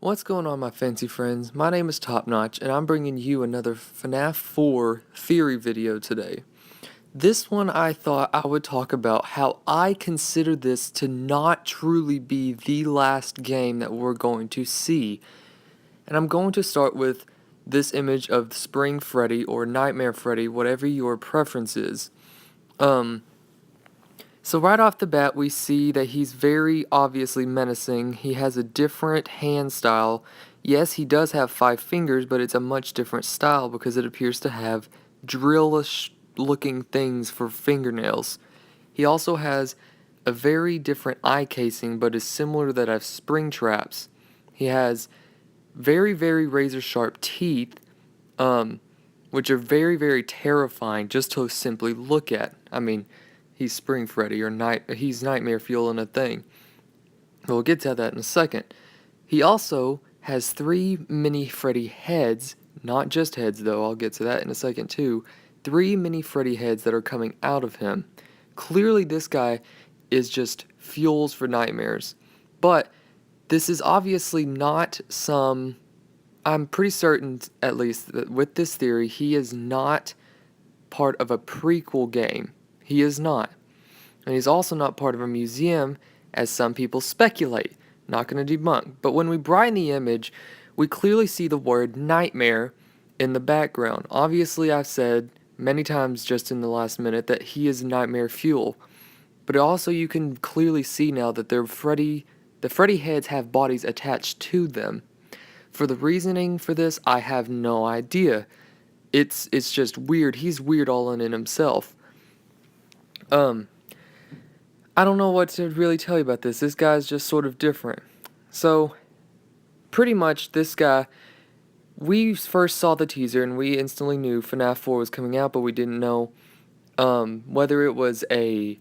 What's going on, my fancy friends? My name is Top Notch, and I'm bringing you another FNAF 4 theory video today. This one I thought I would talk about how I consider this to not truly be the last game that we're going to see. And I'm going to start with this image of Spring Freddy or Nightmare Freddy, whatever your preference is. So right off the bat, we see that he's very obviously menacing. He has a different hand style. Yes, he does have 5 fingers, but it's a much different style because it appears to have drillish looking things for fingernails. He also has a very different eye casing, but is similar to that of Springtrap's. He has very, very razor sharp teeth, which are very, very terrifying just to simply look at. I mean, he's Spring Freddy, or he's Nightmare Fuel in a thing. We'll get to that in a second. He also has 3 mini Freddy heads, not just heads though, I'll get to that in a second too. 3 mini Freddy heads that are coming out of him. Clearly this guy is just fuels for nightmares. But this is obviously not some... I'm pretty certain, at least, that with this theory, he is not part of a prequel game. He is not. And he's also not part of a museum, as some people speculate. Not going to debunk. But when we brighten the image, we clearly see the word nightmare in the background. Obviously, I've said many times just in the last minute that he is nightmare fuel. But also you can clearly see now that the Freddy heads have bodies attached to them. For the reasoning for this, I have no idea. It's just weird. He's weird all in himself. I don't know what to really tell you about this. This guy's just sort of different. So, pretty much this guy, we first saw the teaser and we instantly knew FNAF 4 was coming out, but we didn't know whether it was a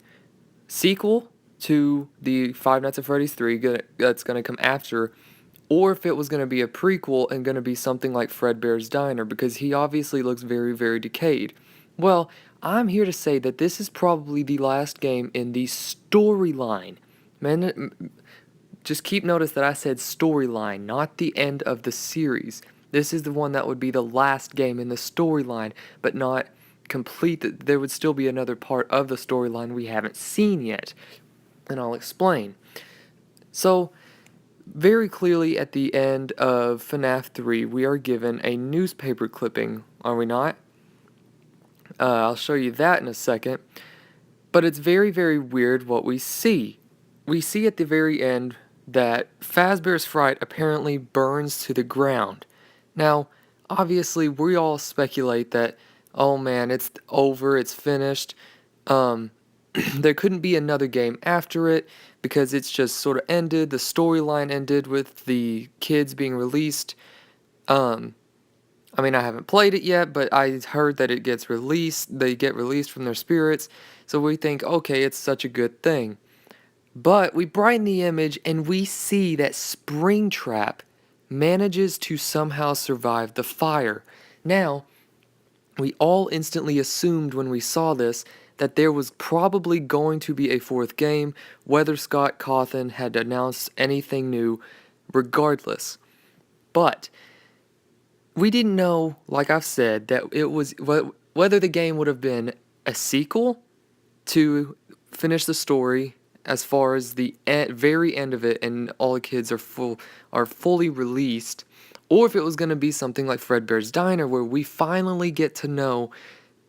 sequel to the Five Nights at Freddy's 3 that's going to come after, or if it was going to be a prequel and going to be something like Fredbear's Diner, because he obviously looks very, very decayed. Well, I'm here to say that this is probably the last game in the storyline. Man, just keep notice that I said storyline, not the end of the series. This is the one that would be the last game in the storyline, but not complete. There would still be another part of the storyline we haven't seen yet, and I'll explain. So, very clearly at the end of FNAF 3, we are given a newspaper clipping, are we not? I'll show you that in a second. But it's very, very weird what we see. We see at the very end that Fazbear's Fright apparently burns to the ground. Now, obviously, we all speculate that, oh man, it's over, it's finished. There couldn't be another game after it because it's just sort of ended. The storyline ended with the kids being released. I mean, I haven't played it yet, but I heard that it gets released. They get released from their spirits. So we think, okay, it's such a good thing. But we brighten the image and we see that Springtrap manages to somehow survive the fire. Now, we all instantly assumed when we saw this that there was probably going to be a 4th game, whether Scott Cawthon had announced anything new, regardless. But we didn't know, like I've said, that it was whether the game would have been a sequel to finish the story as far as the very end of it and all the kids are fully released, or if it was going to be something like Fredbear's Diner where we finally get to know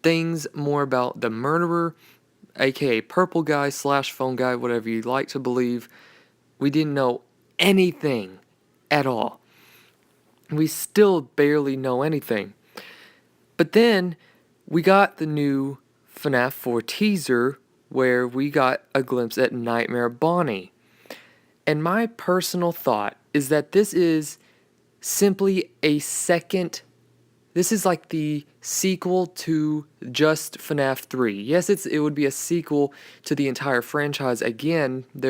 things more about the murderer, aka Purple Guy / Phone Guy, whatever you'd like to believe. We didn't know anything at all. We still barely know anything. But then we got the new FNAF 4 teaser where we got a glimpse at Nightmare Bonnie. And my personal thought is that this is simply a second... This is like the sequel to just FNAF 3. Yes, it would be a sequel to the entire franchise. Again, it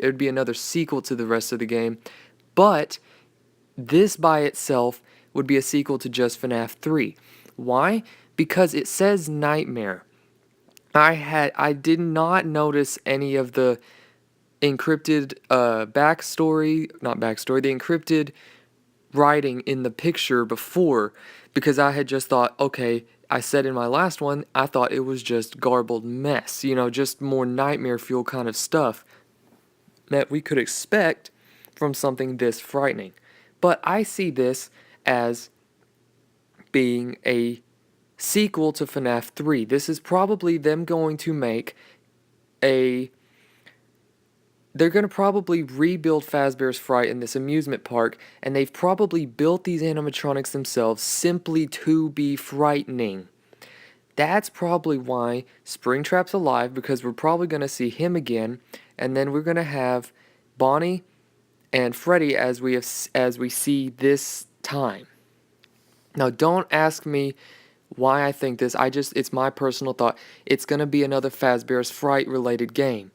would be another sequel to the rest of the game. But this by itself would be a sequel to just FNAF 3. Why? Because it says Nightmare. I did not notice any of the encrypted backstory, not backstory, the encrypted writing in the picture before, because I had just thought, okay, I said in my last one, I thought it was just garbled mess, just more nightmare fuel kind of stuff that we could expect from something this frightening. But I see this as being a sequel to FNAF 3. This is probably them going to make a they're going to probably rebuild Fazbear's Fright in this amusement park, and they've probably built these animatronics themselves simply to be frightening. That's probably why Springtrap's alive, because we're probably going to see him again, and then we're going to have Bonnie and Freddy as we see this time. Now, don't ask me why I think this. It's my personal thought. It's going to be another Fazbear's Fright related game.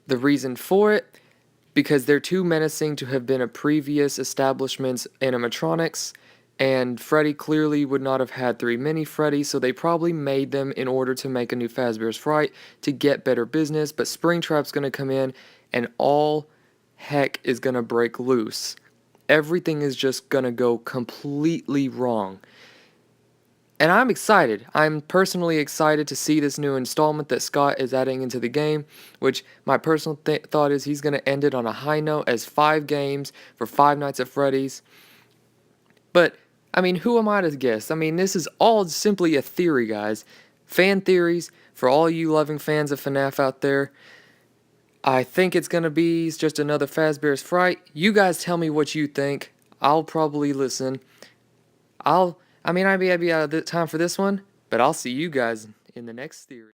The reason for it, because they're too menacing to have been a previous establishment's animatronics, and Freddy clearly would not have had 3 mini Freddys, so they probably made them in order to make a new Fazbear's Fright to get better business, but Springtrap's going to come in and all heck is going to break loose. Everything is just going to go completely wrong. And I'm excited. I'm personally excited to see this new installment that Scott is adding into the game, which my personal thought is he's going to end it on a high note as 5 games for 5 Nights at Freddy's. But, I mean, who am I to guess? I mean, this is all simply a theory, guys. Fan theories for all you loving fans of FNAF out there. I think it's going to be just another Fazbear's Fright. You guys tell me what you think. I'll probably listen. I'd be out of time for this one, but I'll see you guys in the next theory.